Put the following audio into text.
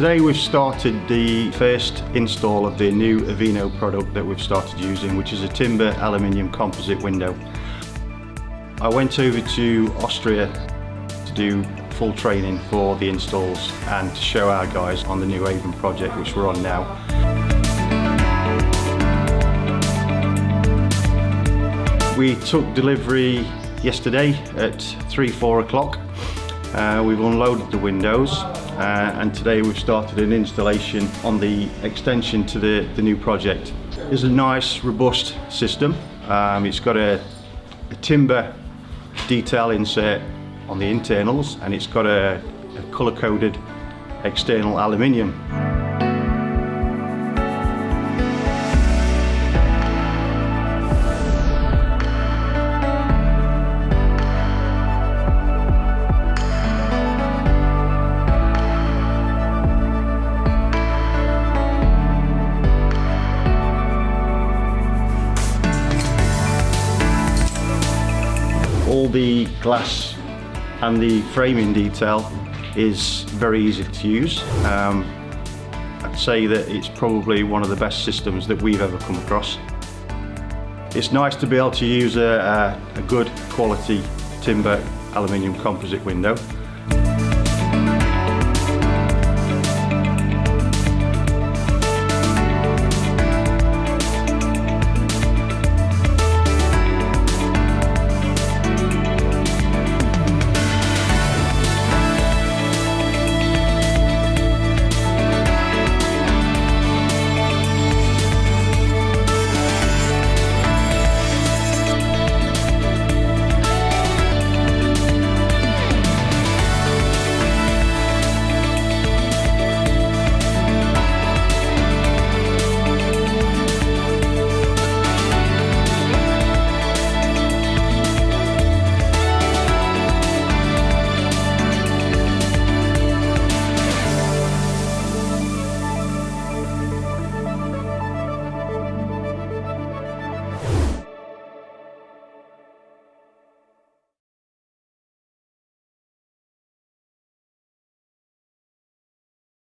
Today we've started the first install of the new Avino product that we've started using, which is a timber aluminium composite window. I went over to Austria to do full training for the installs and to show our guys on the new Avon project which we're on now. We took delivery yesterday at 3-4 o'clock. We've unloaded the windows and today we've started an installation on the extension to the new project. It's a nice robust system. It's got a timber detail insert on the internals and it's got a colour-coded external aluminium. All the glass and the framing detail is very easy to use. I'd say that it's probably one of the best systems that we've ever come across. It's nice to be able to use a good quality timber aluminium composite window.